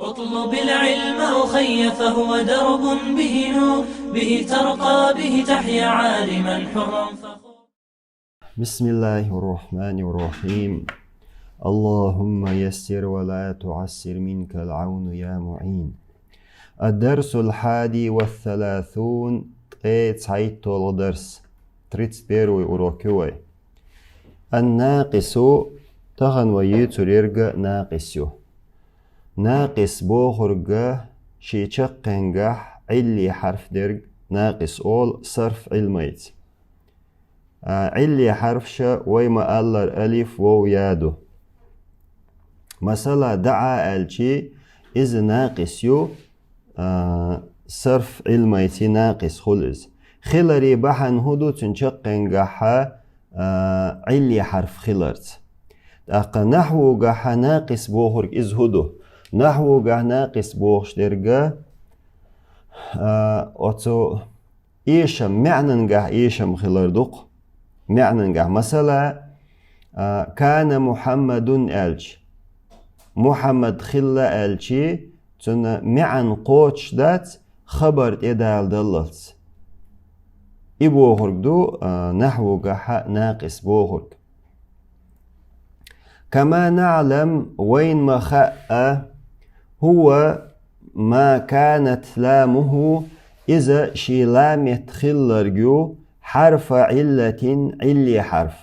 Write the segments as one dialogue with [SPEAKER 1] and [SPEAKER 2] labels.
[SPEAKER 1] اطلب العلم أخي فهو درب به نور، به ترقى به تحيا عالما حرا فخور.
[SPEAKER 2] بسم الله الرحمن الرحيم. اللهم يسر ولا تعسر، منك العون يا معين. الدرس 31 تسعيتول درس 31 уроки. الناقص تغن ويتريرغ ناقصيو. ناقص بوخرغ شيشقنغح علي حرف درغ ناقص أول صرف علميت. علي حرف شا ويما ألر ألف وو يادو. مثلا دعا الشي إذ ناقص يو صرف علميتي ناقص خلز. خلري بحن هدو تنشقنغح علي حرف خلرت. أقا نحو غح ناقص بوخرغ إذ هدو. نحو غح ناقص بوخش درغ أتو إيشم معنى غح إيشم خلردوق. معنى غح مثلا كان محمد ألش محمد خلا ألشي تن معن قوتش دات خبر إدال دلت إبوخرق دو نحو غح ناقص بوخرق. كما نعلم وين ما خاء هو ما كانت لامه إذا شي لام يتخلرجو حرف علة علي حرف.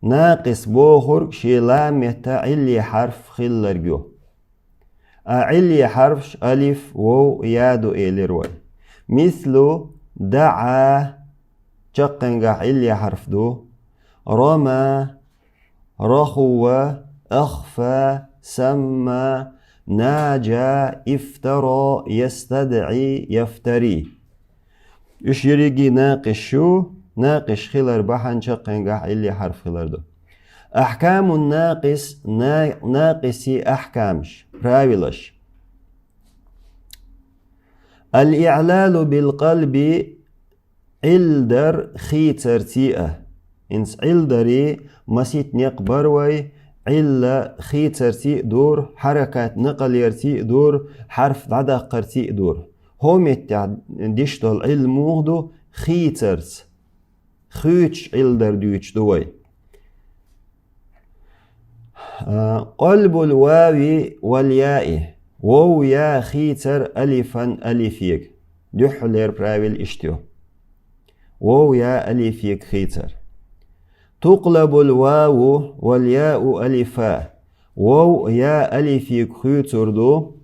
[SPEAKER 2] ناقص بوخرج شي لام يتعلي حرف خلرجو. علي حرف ألف وو يادو إليروي. مثل دعا جقنجح علي حرف دو. رمى رخوة أخفى سمى ناجى افترى يستدعي يفتري. إيش يريجي ناقش شو ناقش خلر بحن شقنجح اللي حرف خلر دو. أحكام الناقص ناقصي أحكامش راويلش. الإعلال بالقلب علدر خيتر تيئة. إنس علدري مسيت نقبروي علا خيتر تي دور حركات نقل يرتي دور حرف عدا قرتي دور. هم ديشتل علمو دو خيترت خيتش علدر دوش دوي. قلب الواو والياء وو يا خيتر ألفا ألفيك دحلير براويل اشتيو. وو يا ألفيك خيتر. تقلب الواو والياء ألفا وو يا ألفيك خيتر دو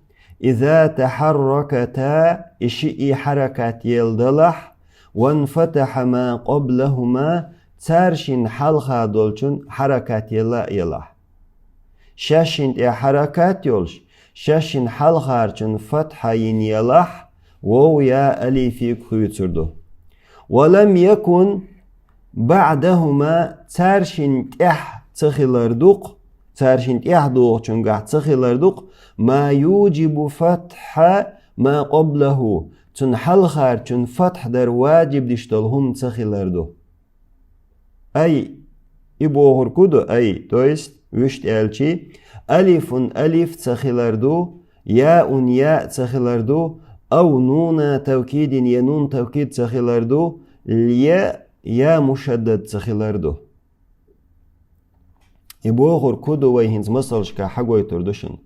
[SPEAKER 2] إذا تحركتا إشئي حركات يلدلح وانفتح ما قبلهما تارشن حلقا دولشن حركات يلا يلح. شاشن حركات يولش شاشن حلقارشن فتحا يلح وو يا ألفيك خيتر. ولم يكن بعدهما تارشن تخلردوق تارشن دوق چونگه تخلردوق ما يوجب فتح ما قبله چون حلقار چون فتح در واجب ديشتلهم تخلردو. أي إبوهر كدو أي تويست وشت ألشي ألف ألف تخلردو ياء ياء تخلردو أو نون توكيد ينون توكيد تخلردو الياء يا مشدد تخلردو. إبوهر كدو ويهنز مصلش كحقوي تردشن.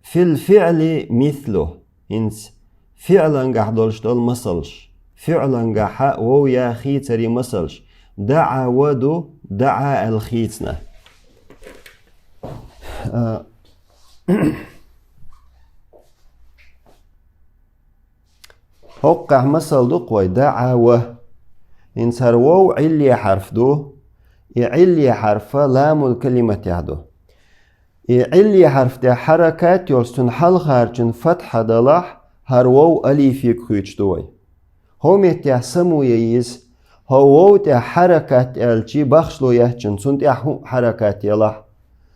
[SPEAKER 2] في الفعل مثله إنس فعلا قحدولش دول مصلش فعلا قحا وو يا خيتري مصلش دعا ودو دعا الخيتنا. هقع مصل دو قوي دعا و إنس هرو علي حرف دو علي حرف لام الكلمة يعدو. علي حرف ده حركات يولستن حلقارچن فتح دلح هرو أليفيك خيچ دوي. هم يتحسمو ييز هو ده حركات الچي بخشلو يهچن چون ده حركات يلح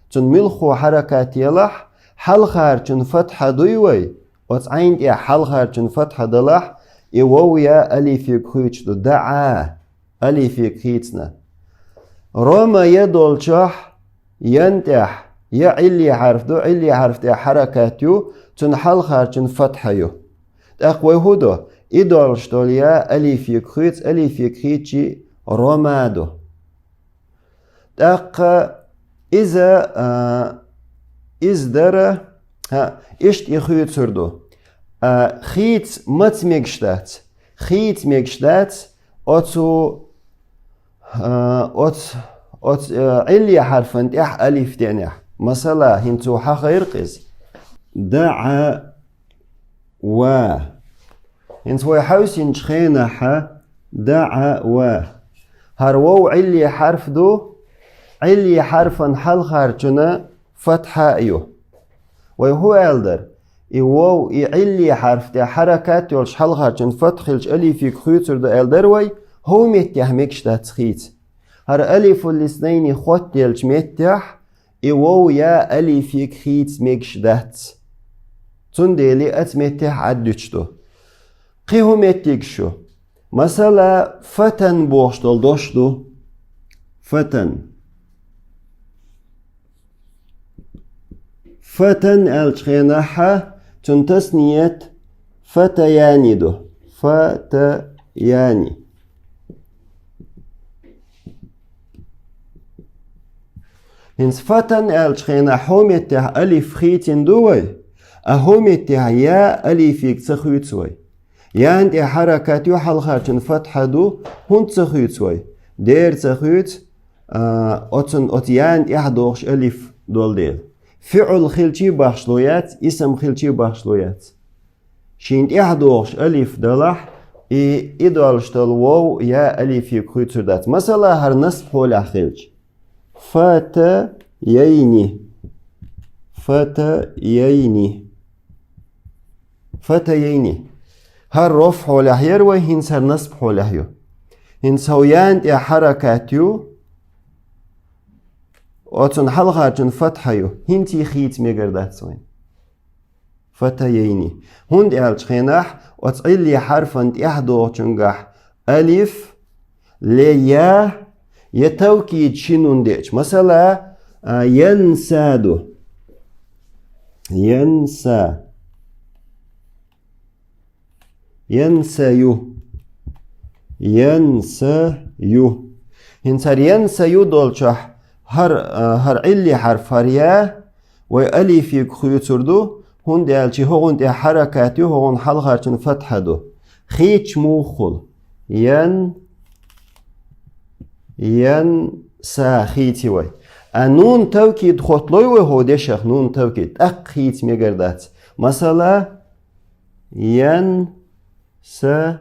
[SPEAKER 2] چون ملخو حركات يلح حلقارچن فتح دوي وتعين ده حلقارچن فتح دلح يوو يا أليفيك خيچ دو دعا أليفيك خيچنا. رما يدولچح ينتح يا علي حرف دو علي حرف ده حركاتيو تنحل خارج فتحيو أقوى هدو إدول شتوليا ألف يكريت ألف يكريتشي رومادو إذا إزدر إشت يخيط سردو خيط مت ميكشتات خيط ميكشتات أتو علي حرفن إح ألف تانيح مثلا هنتو حخير قز دع و هنتو يحوس ينشخينح دع و هرو علي حرف دو علي حرفا حل خارجنا فتحة ايو وهو ألدر إيوو علي حرف تا حركات يولش حل خارجن فتحلش ألف يكخيطر دا ألدر وي هو متح مكشتا تخيط هر ألف الاثنين خط يلش متح إيوو يا ألف يكخيط مكشدات تنديلي أت متح عدوشتو قيهو متكشو مثلا فتن بوشتل دوشتو فتن فتن الشخيناحة تنتسنية فتياني دو فتياني هنس فتن الشخيناحة هوميتها ألف خيتين دوي أهوميتها يا ألف يكتخيط سوي يعني حركات يحل خارجن فتحة دو هون تخيط سوي دير تخيط أتيان يحدوش ألف دول ديل فعل خلشي باشلويات اسم خلشي باشلويات شينت يحدوش ألف دلح إدالشتل واو يا ألف يكويت سردات مثلا هر نصب حول خلش فتييني فتييني فتييني هر رفع حول حير وهنس هر نصب حول حيو هنس هويانت يا حركاتيو أتون حلقة جن فتحيو هنتي خيت ميقردات سوين فتييني هند الشخيناح وتقلي حرفا يحدو جنجح ألف ليا يتوكيد شنون ديش مثلا ينسادو ينسى ينسيو ينسيو هنسر ينسيو دولشح هر علي حرف هريا وألف يكخيوتردو هون ديالشي هون دي حركاتي هون حلقة فتحة دو خيتش موخل سا خيتي وي نون توكيد خطلوي وهو ديشخ نون توكيد خيت ميقردات مثلا ينسى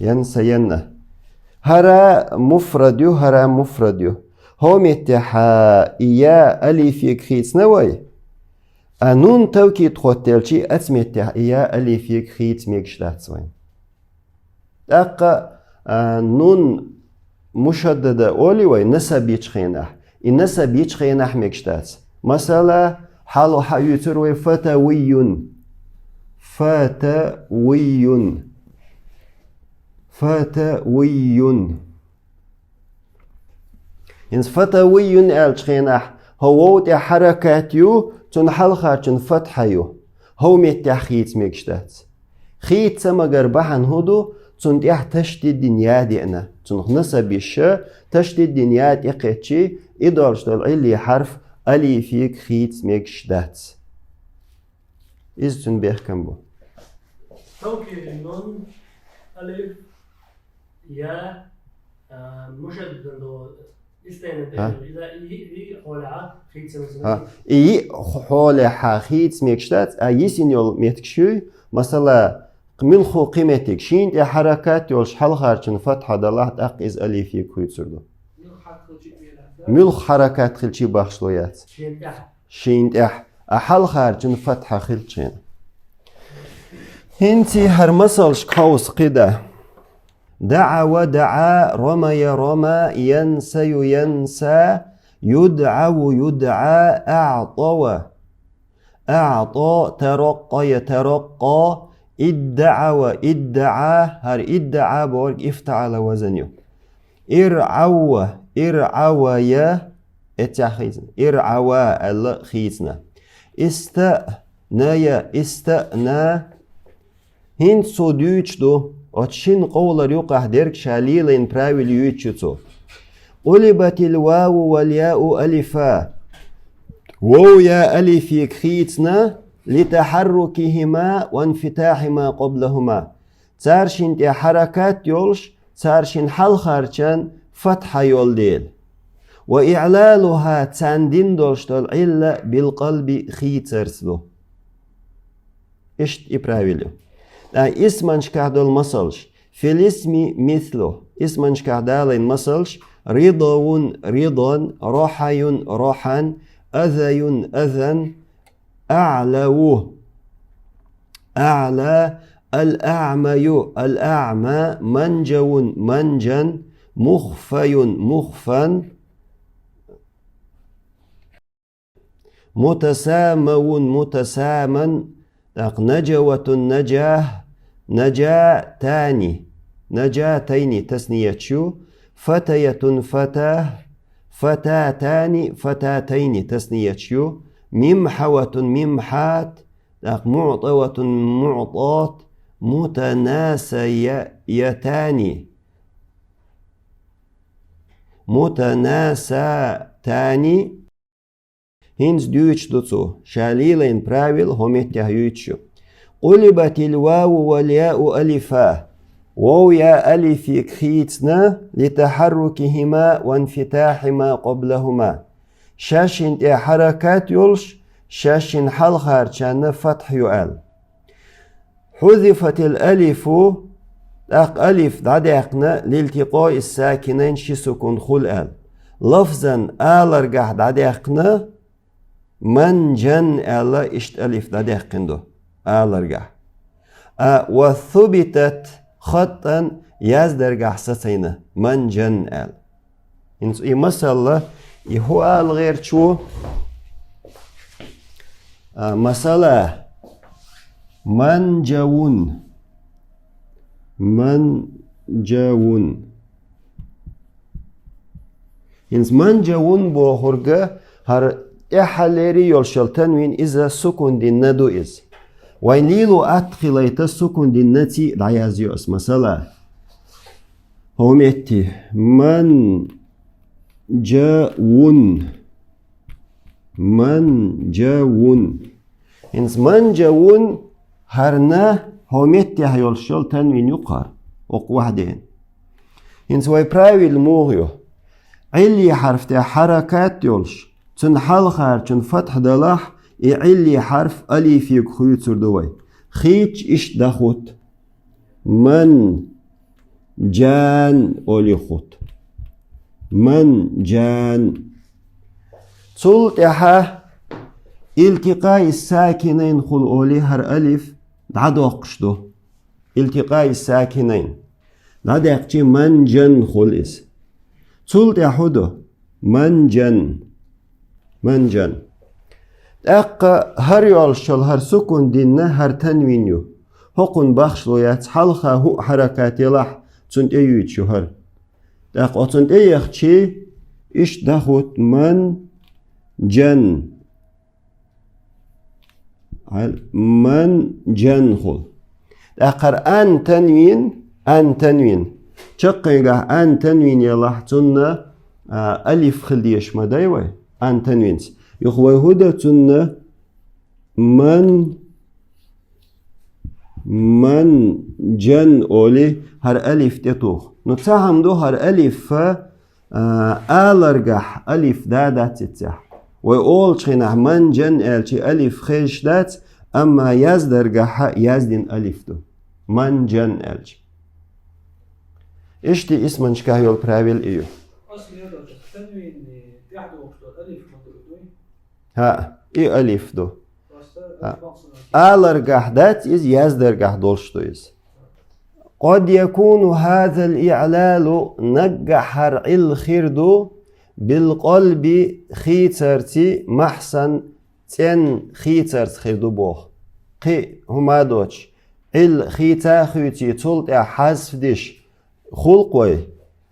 [SPEAKER 2] ينسين هرا مفرديو هرا مفرديو هو متحا إيا ألف يكخيت نوي نون توكيد خوتلشي أتمتح إيا ألف يكخيت ميكشلات سوين نون مشددة أولي وي نسب يتخينح النسب يتخينح ميكشلات مثلا حالو حيوتر وي فتوي ينس فتوي الشخينح هو دي حركاتيو تنحل خارجن فتحيو هو متحيت ميكشتات خيت سما قربحن هدو تنديح تشتي الدنيا دينا تنخنسا بيشا تشتي الدنيا دي قيتشي إدارش دل حرف أليفيك خيت ميكشتات إذ تنبيح كمبو
[SPEAKER 3] توكيد النون ألف يا مشدد استنى إذا إي حولها خيت سمسمة
[SPEAKER 2] إي حولها خيت ميكشتات أيسين يول ميتكشوي مثلا ملخو قيمتك شين دي حركات يولش حل خارجن فتحة دالله تأق إز أليفي كويت سردو ملخ حركات خلشي بخشلويات شين دي أحل خارجن فتحة خلشين هنتي هرمسلش كوس قدا دعا ودعا رمى رمى ينسى ينسى يدعى يدعى أعطى أعطى ترقى يترقى ادعى هر ادعى بورق افتعل وزنيو ارعويا اتخيزن ارعوا الله خيزنا استأنا هند صدوش دو отшин قولар يقع درك شاليلين правил يوتشو قلبت الواو والياء ألفا واو يا ألف خيتنا لتحركهما وانفتاح ما قبلهما تارشين تي حركات يولش تارشين حل خارشان فتح يول ديل وإعلالها تاندين دولشتل إلا بالقلب خيترسلو إشت إبراويلو اسمنشكا دول مسلش في الاسم مثله اسمنشكا دالين مسلش رضون رضا روحي روحا أذي أذن أعلو أعلى الأعمى الأعمى منجو منجا مخفي مخفا متسامو متساما نجوة نجاه نجاتان نجاتين تسنية شو فتية فتاه فتاتان فتاتين تسنية شو ممحوة ممحات معطوة معطات متناسيتان متناساتان هنز ديوش دوتسو شاليلين براويل هميتيا يوتشو قلبت الواو والياء ألفا واو يا ألف كخيتنا لتحركهما وانفتاح ما قبلهما شاشن تي حركات يولش شاشن حل خارجان فتح يؤال حذفت الألف ألف دادقنا لالتقاء الساكنين شسكن خلال لفظا آلرقح دادقنا من جن ألا إشت ألف دادقندو آلرقح وثبتت خطا يزدرقح ستينة من جن أل إنسو مثلا يهو آل غير شو مثلا من جون من جون إنس من جون بو خرقة هر إحاليري يولشل تنوين إذا سكون دي ندو إز وين ليلو أدخليت السكون دي نتي دعيازيوس مثلا هو ميتي من جون من جون إنس من جون هرنا هو ميتي هيولشل تنوين يقار وقوحدين إنس واي براوي الموغيو علي حرف تي حركات يولش تنحل خارجن فتح دلاح علي حرف ألف يكخيط سردوي خيج إش دخوت من جان أولي خوت من جان تلتحى التقاء الساكنين خل أولي هر ألف دعدو قشدو التقاء الساكنين دعدو قشي من جن خل إس تلتحى دو من جن من جن هر يالشل هر سكون ديننا هر تنوينيو هقون بخشلو يتحلخا هو حركات يلح تنت ايويتشو هر اتنت ايخشي اش دخوت من جن من جن خل أن تنوين شقيقة أن تنوين يلح تنة ألف خليش مدايوي أن تنوينس يخوي هدى تنة من جن أولي هر ألف تتوخ نتساهم دو هر ألف آلرقح ألف دادات تتساح ويقول شخينح من جن ألشي ألف خيش دات أما يزدرقح يزدين ألف دو من جن ألشي إشتي اسمن شكاهيو البراويل إيو
[SPEAKER 3] أصلي هذا تنوين تحدو وقت ألف
[SPEAKER 2] ها إي ألف دو آلرقح دات إز يزدرقح دولشتو إز قد يكون هذا الإعلال نجحر الخردو بالقلب خيترتي محسن تن خيترت خردو بوخ قي هما دوش عل خيتا خيتي تولت حذف ديش خلقوي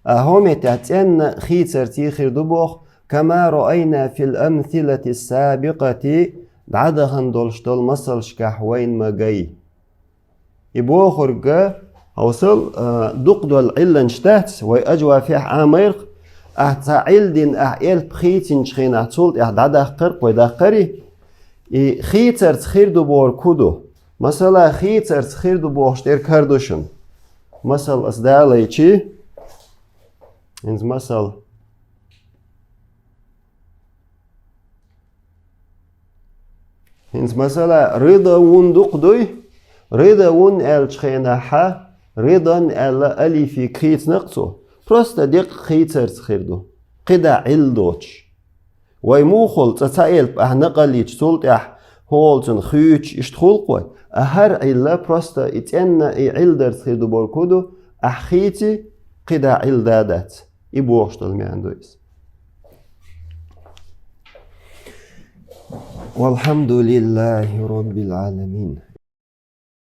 [SPEAKER 2] أهم تأتين خيتر تيخير دبوخ كما رأينا في الأمثلة السابقة بعدهن دولشتول مصل شكاحوين مجاي يبوخرج أوصل دقدو العلن شتات ويأجوا فيه عاميرق أحتعيل دين أحيل بخيتين شخين أحتولت أحداده قرق ويداقري خيتر تخير دبور كودو مثلا خيتر تخير دبور شتير كاردوشن مثل أصدالي چي إنز مثل إنز مثلا رضا ون دقدوي رضا ون ال شخينا حا رضا ال أليفي كيت نقصو просто ديق خيتر تخيردو قدا علدوش ويموخل تتايل بأحنقاليش تولت هولتن خيوش اشتخولقوي أهر علا просто اتأنا علدر تخيردو بوركودو أحخيتي قدا علدادات يبوغشتل مياندويس والحمد لله رب العالمين.